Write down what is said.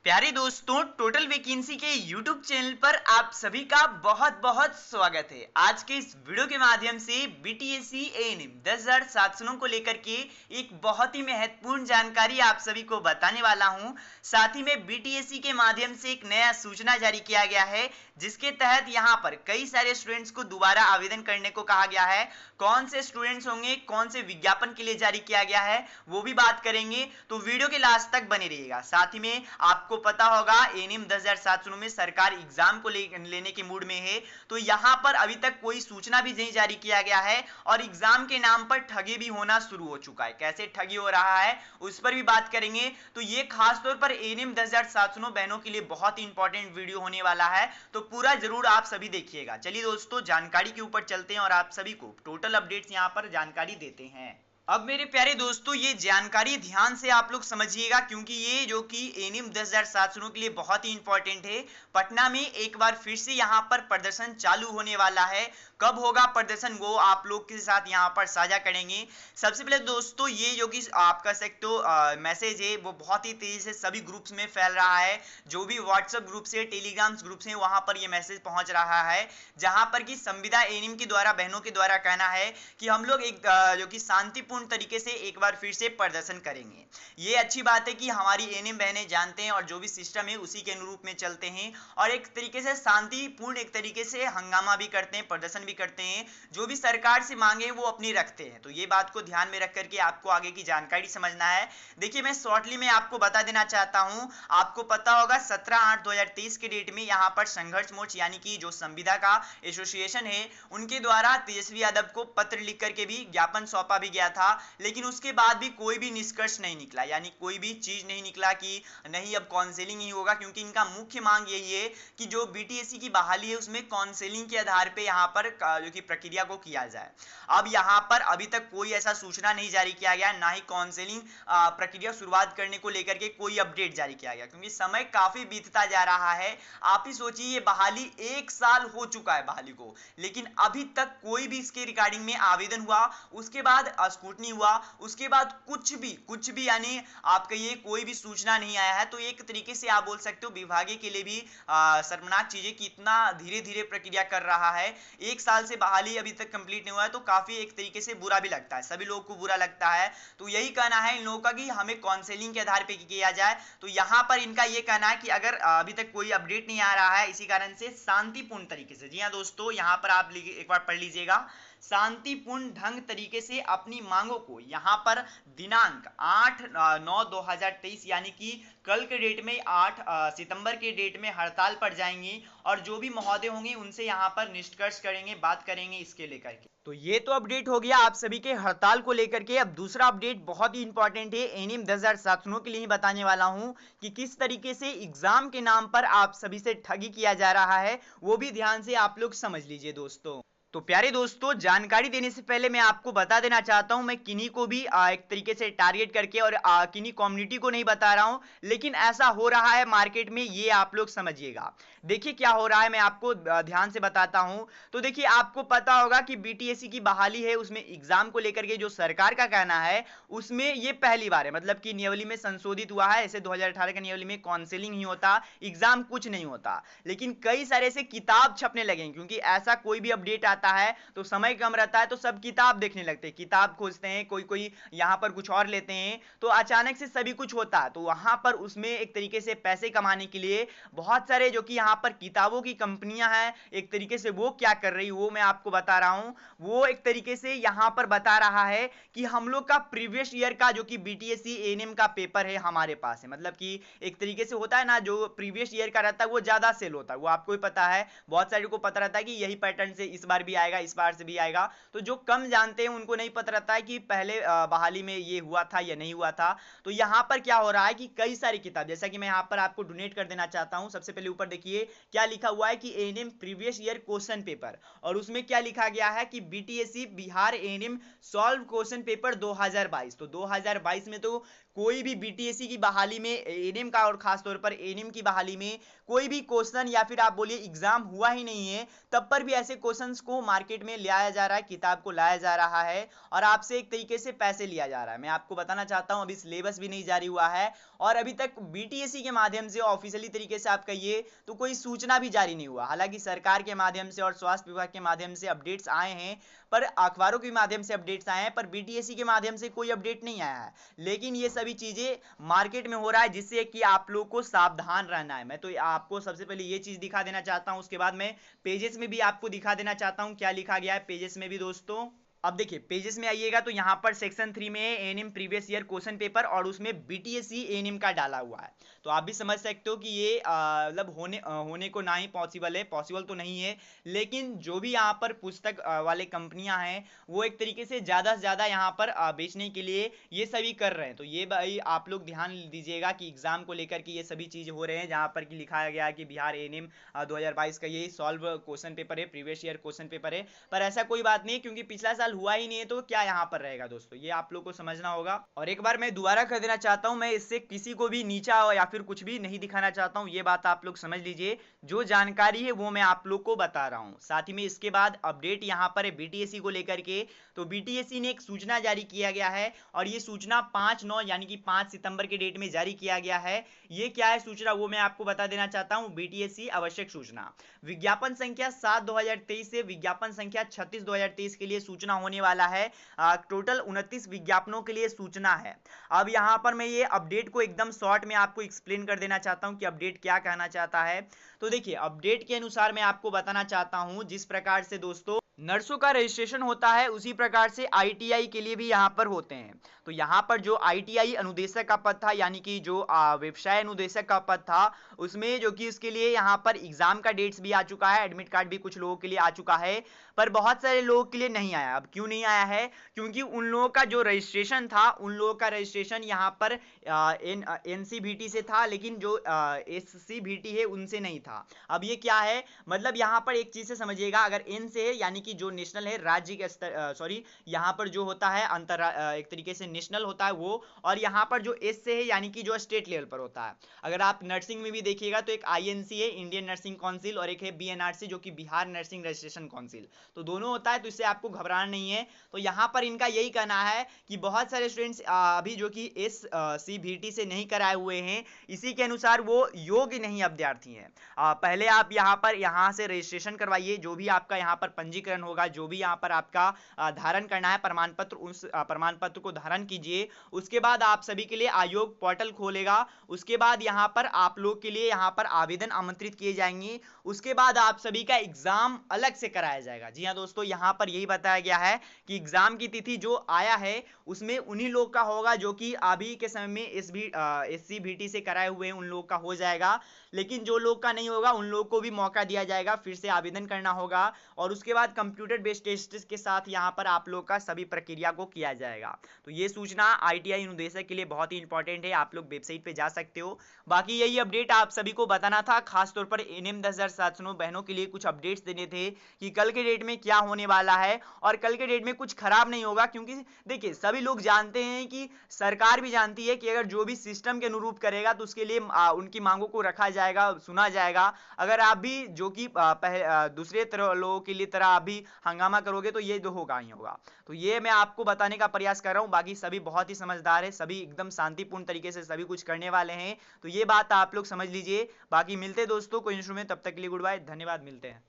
प्यारे दोस्तों, total vacancy के YouTube चैनल पर आप सभी का बहुत बहुत स्वागत है। आज के इस वीडियो के माध्यम से BTSC ANM 10,700 को लेकर के एक बहुत ही महत्वपूर्ण जानकारी आप सभी को बताने वाला हूं। साथ ही में BTSC के माध्यम से एक नया सूचना जारी किया गया है, जिसके तहत यहां पर कई सारे स्टूडेंट्स को दोबारा आवेदन करने को कहा गया है। कौन से स्टूडेंट्स होंगे, कौन से विज्ञापन के लिए जारी किया गया है, वो भी बात करेंगे, तो वीडियो के लास्ट तक बने रहिएगा। साथ ही में आपको पता होगा एनएम 10,700 में सरकार एग्जाम को लेने के मूड में है, तो यहां पर अभी तक कोई सूचना भी नहीं जारी किया गया है और एग्जाम के नाम पर ठगी भी होना शुरू हो चुका है। कैसे ठगी हो रहा है उस पर भी बात करेंगे। तो ये खास तौर पर एनएम 10,700 बहनों के लिए बहुत ही इंपॉर्टेंट वीडियो होने वाला है, तो पूरा जरूर आप सभी देखिएगा। चलिए दोस्तों, जानकारी के ऊपर चलते हैं और आप सभी को टोटल अपडेट्स यहां पर जानकारी देते हैं। अब मेरे प्यारे दोस्तों, ये जानकारी ध्यान से आप लोग समझिएगा, क्योंकि ये जो कि एनएम 10,700 के लिए बहुत ही इंपॉर्टेंट है। पटना में एक बार फिर से यहाँ पर प्रदर्शन चालू होने वाला है। कब होगा प्रदर्शन वो आप लोग के साथ यहाँ पर साझा करेंगे। सबसे पहले दोस्तों, ये जो कि आप कह सकते हो मैसेज है, वो बहुत ही तेजी से सभी ग्रुप्स में फैल रहा है। जो भी व्हाट्सएप ग्रुप्स है, टेलीग्राम ग्रुप्स है, वहां पर ये मैसेज पहुंच रहा है, जहां पर कि संविदा एनएम के द्वारा, बहनों के द्वारा कहना है कि हम लोग एक जो कि शांतिपूर्ण तरीके से एक बार फिर से प्रदर्शन करेंगे। ये अच्छी बात है कि हमारी एनएम बहनें जानते हैं और जो भी सिस्टम है उसी के अनुरूप में चलते हैं और एक तरीके से शांतिपूर्ण एक तरीके से हंगामा भी करते हैं, प्रदर्शन भी करते हैं। जो भी सरकार से मांगे वो अपनी रखते हैं। तो ये बात को ध्यान में रख करके आपको आगे की जानकारी समझना है। देखिए, मैं शॉर्टली में आपको बता देना चाहता हूं। आपको पता होगा 17/8/2023 के डेट में यहां पर संघर्ष मोर्च यानी कि जो संविदा का एसोसिएशन है, उनके द्वारा तेजस्वी यादव को पत्र लिख करके भी ज्ञापन सौंपा भी गया था, लेकिन उसके बाद भी कोई भी निष्कर्ष नहीं निकला, यानी कोई भी चीज नहीं निकला कि नहीं अब काउंसलिंग ही होगा, क्योंकि इनका मुख्य मांग यही है कि जो बीटीएससी की बहाली है उसमें काउंसलिंग के आधार पे यहां पर जो कि प्रक्रिया को किया जाए। अब यहां पर अभी तक कोई ऐसा सूचना नहीं जारी किया गया, ना ही काउंसलिंग प्रक्रिया शुरुआत करने को लेकर के कोई अपडेट जारी किया गया, क्योंकि समय काफी बीतता जा रहा है। आप ही सोचिए, ये बहाली 1 साल हो चुका है बहाली को, लेकिन अभी तक कोई भी इसके रिगार्डिंग में आवेदन हुआ, उसके बाद स्क्रूटनी हुआ, उसके बाद कुछ भी यानी आपका ये कोई भी सूचना नहीं आया है। तो एक तरीके से आप बोल सकते हो विभागीय के लिए भी शर्मनाक चीजें कि इतना धीरे धीरे प्रक्रिया कर रहा है। 1 साल से बहाली अभी तक कंप्लीट नहीं हुआ है, तो काफी एक तरीके से बुरा भी लगता है, सभी लोगों को बुरा लगता है। तो यही कहना है इन लोगों का कि हमें काउंसलिंग के आधार पर किया जाए। तो यहाँ पर इनका ये कहना है कि अगर अभी तक कोई अपडेट नहीं आ रहा है, इसी कारण से शांतिपूर्ण तरीके से, जी हाँ दोस्तों, यहाँ पर आप एक बार पढ़ लीजिएगा, शांतिपूर्ण ढंग तरीके से अपनी मांगों को यहां पर दिनांक 8/9/2023 यानी कि कल के डेट में 8 सितंबर के डेट में हड़ताल पर जाएंगी और जो भी महोदय होंगे उनसे यहां पर निष्कर्ष करेंगे, बात करेंगे इसके लेकर के। तो ये तो अपडेट हो गया आप सभी के हड़ताल को लेकर के। अब दूसरा अपडेट बहुत ही इंपॉर्टेंट है, एनएम 10,700 के लिए ही बताने वाला हूं कि किस तरीके से एग्जाम के नाम पर आप सभी से ठगी किया जा रहा है, वो भी ध्यान से आप लोग समझ लीजिए दोस्तों। तो प्यारे दोस्तों, जानकारी देने से पहले मैं आपको बता देना चाहता हूं, मैं किन्हीं को भी एक तरीके से टारगेट करके और किन्हीं कम्युनिटी को नहीं बता रहा हूं, लेकिन ऐसा हो रहा है मार्केट में, ये आप लोग समझिएगा। देखिए क्या हो रहा है, मैं आपको ध्यान से बताता हूं। तो देखिए, आपको पता होगा कि बीटीएससी की बहाली है, उसमें एग्जाम को लेकर के जो सरकार का कहना है, उसमें ये पहली बार है, मतलब कि नियमावली में संशोधित हुआ है। ऐसे 2018 के नियमावली में काउंसलिंग ही होता, एग्जाम कुछ नहीं होता, लेकिन कई सारे ऐसे किताब छपने लगे, क्योंकि ऐसा कोई भी अपडेट आता है तो समय कम रहता है, तो सब किताब देखने लगते हैं, किताब खोजते हैं, कोई यहां पर कुछ और लेते हैं, तो अचानक से सभी कुछ होता है। तो वहां पर उसमें एक तरीके से पैसे कमाने के लिए बहुत सारे जो कि यहां पर किताबों की कंपनियां हैं, एक तरीके से वो क्या कर रही, वो मैं आपको बता रहा हूं। वो एक तरीके से यहां पर बता रहा है कि हम लोग का प्रीवियस ईयर का जो कि बीटीएससी एएनएम का पेपर है हमारे पास है, मतलब कि एक तरीके से होता है ना, जो प्रीवियस ईयर का रहता है वो ज्यादा सेल होता है, वो आपको भी पता है, बहुत सारे को पता रहता है कि यही पैटर्न से इस बार भी आएगा, इस बार से भी आएगा। तो जो कम जानते हैं उनको नहीं पता रहता है कि पहले बहाली में ये हुआ था या नहीं हुआ था। तो यहां पर क्या हो रहा है कि कई सारी किताब, जैसा कि मैं यहां पर आपको डोनेट कर देना चाहता हूं। सबसे पहले ऊपर देखिए क्या लिखा हुआ है कि ANM previous year question paper, और उसमें क्या लिखा गया है कि BTSC Bihar ANM solve question paper 2022। तो 2022 में तो कोई भी बीटीएससी की बहाली में, एएनएम का और खास तौर पर एएनएम की बहाली में कोई भी क्वेश्चन या फिर आप बोलिए एग्जाम हुआ ही नहीं है, तब पर भी ऐसे क्वेश्चंस को मार्केट में लाया जा रहा है, किताब को लाया जा रहा है और आपसे एक तरीके से पैसे लिया जा रहा है। मैं आपको बताना चाहता हूं, अभी सिलेबस भी नहीं जारी हुआ है और अभी तक बीटीएससी के माध्यम से ऑफिशियली तरीके से आप कहिए तो कोई सूचना भी जारी नहीं हुआ। हालांकि सरकार के माध्यम से और स्वास्थ्य विभाग के माध्यम से अपडेट्स आए हैं, पर अखबारों के माध्यम से अपडेट्स आए हैं, पर बीटीएससी के माध्यम से कोई अपडेट नहीं आया है। लेकिन ये सभी चीजें मार्केट में हो रहा है, जिससे कि आप लोग को सावधान रहना है। मैं तो आपको सबसे पहले ये चीज दिखा देना चाहता हूं, उसके बाद मैं पेजेस में भी आपको दिखा देना चाहता हूं क्या लिखा गया है पेजेस में भी दोस्तों। अब देखिए पेजेस में आइएगा तो यहाँ पर सेक्शन 3 में ANM previous year question paper और उसमें बीटीएससी एएनएम का डाला हुआ है। तो आप भी समझ सकते हो कि ये मतलब होने को ना ही पॉसिबल है, पॉसिबल तो नहीं है। लेकिन जो भी यहाँ पर पुस्तक वाले कंपनियां हैं वो एक तरीके से ज़्यादा से ज़्यादा यहाँ पर बेचने के लिए ये सभी कर रहे हैं। तो ये भाई आप लोग ध्यान दीजिएगा कि एग्जाम को लेकर के ये सभी चीज़ हो रहे हैं, जहाँ पर कि लिखाया गया है कि बिहार एएनएम 2022 का ये सॉल्व क्वेश्चन पेपर है, प्रीवियस ईयर क्वेश्चन पेपर है। पर ऐसा कोई बात नहीं, क्योंकि पिछला साल हुआ ही नहीं है तो क्या यहाँ पर रहेगा दोस्तों, ये आप लोग को समझना होगा। और एक बार मैं दोबारा कर देना चाहता हूँ, मैं इससे किसी को भी नीचा या फिर कुछ भी नहीं दिखाना चाहता हूँ, ये बात आप लोग समझ लीजिए। जो जानकारी है वो मैं आप लोग को बता रहा हूँ। साथ ही में इसके बाद अपडेट यहाँ पर है बीटीएससी को लेकर के। तो बीटीएससी ने एक सूचना जारी किया गया है और ये सूचना 5/9 यानी कि 5 सितंबर के डेट में जारी किया गया है। ये क्या है सूचना वो मैं आपको बता देना चाहता हूँ। बीटीएससी आवश्यक सूचना विज्ञापन संख्या 7/2023 से विज्ञापन संख्या 36/2023 के लिए सूचना होने वाला है। टोटल 29 विज्ञापनों के लिए सूचना है। अब यहाँ पर मैं ये अपडेट को एकदम शॉर्ट में आपको एक्सप्लेन कर देना चाहता हूँ कि अपडेट क्या कहना चाहता है। तो देखिए अपडेट के अनुसार मैं आपको बताना चाहता हूँ, जिस प्रकार से दोस्तों नर्सों का रजिस्ट्रेशन होता है उसी प्रकार से आईटीआई के लिए भी यहाँ पर होते हैं। तो यहाँ पर जो आईटीआई अनुदेशक का पद था, यानी कि जो व्यवसाय अनुदेशक का पद था, उसमें जो कि उसके लिए यहाँ पर एग्जाम का डेट्स भी आ चुका है, एडमिट कार्ड भी कुछ लोगों के लिए आ चुका है, पर बहुत सारे लोगों के लिए नहीं आया। अब क्यों नहीं आया है? क्योंकि उन लोगों का जो रजिस्ट्रेशन था, उन लोगों का रजिस्ट्रेशन यहाँ पर एनसीबीटी से था, लेकिन जो एससीबीटी है उनसे नहीं था। अब ये क्या है, मतलब यहाँ पर एक चीज से समझिएगा, अगर एन से है यानी कि जो नेशनल है, राज्य के स्तर, सॉरी यहाँ पर जो होता है अंतर एक तरीके से नेशनल होता है वो, और यहाँ पर जो एस से है यानी कि जो स्टेट लेवल पर होता है। अगर आप नर्सिंग में भी देखिएगा तो एक आईएनसी है, इंडियन नर्सिंग काउंसिल, और एक है बीएनआरसी जो कि बिहार नर्सिंग रजिस्ट्रेशन काउंसिल। तो दोनों होता है, तो इससे आपको घबराना नहीं है। तो यहाँ पर इनका यही कहना है कि बहुत सारे स्टूडेंट्स अभी जो कि एस सीबीटी से नहीं कराए हुए हैं, इसी के अनुसार वो योग्य नहीं अभ्यर्थी हैं। पहले आप यहाँ से रजिस्ट्रेशन करवाइए, जो भी आपका यहाँ पर पंजीकरण होगा, जो भी यहाँ पर आपका धारण करना है प्रमाण पत्र, उस प्रमाण पत्र को धारण कीजिए। उसके बाद आप सभी के लिए आयोग पोर्टल खोलेगा। उसके बाद यहाँ पर आप लोग के लिए यहाँ पर आवेदन आमंत्रित किए जाएंगे। उसके बाद आप सभी का एग्जाम अलग से कराया जाएगा। जी हाँ दोस्तों, यहाँ पर यही बताया गया है कि एग्जाम की तिथि जो आया है उसमें उन्हीं लोग का होगा जो कि अभी के समय में एससीबीटी से कराए हुए हैं, उन लोग का हो जाएगा। लेकिन जो लोग का नहीं होगा उन लोग को भी मौका दिया जाएगा, फिर से आवेदन करना होगा और उसके बाद कंप्यूटर बेस्ड टेस्ट के साथ यहाँ पर आप लोग का सभी प्रक्रिया को किया जाएगा। तो ये सूचना आईटीआई अनुदेशक के लिए बहुत ही इंपॉर्टेंट है, आप लोग वेबसाइट पे जा सकते हो। बाकी यही अपडेट आप सभी को बताना था, खासतौर पर एएनएम 10,709 बहनों के लिए कुछ अपडेट्स देने थे कि कल के डेट में क्या होने वाला है। और कल के डेट में कुछ खराब नहीं होगा, क्योंकि देखिए सभी लोग जानते हैं कि सरकार भी जानती है कि अगर जो भी सिस्टम के अनुरूप करेगा तो उसके लिए उनकी मांगों को रखा जाएगा, सुना जाएगा। अगर आप भी जो कि दूसरे तरह लोगों के लिए तरह आप भी हंगामा करोगे तो ये तो होगा ही होगा। तो ये मैं आपको बताने का प्रयास कर रहा हूँ। बाकी सभी बहुत ही समझदार है, सभी एकदम शांतिपूर्ण तरीके से सभी कुछ करने वाले हैं, तो ये बात आप लोग समझ लीजिए। बाकी मिलते दोस्तों कोई इशू में, तब तक के लिए गुड बाय, धन्यवाद, मिलते हैं।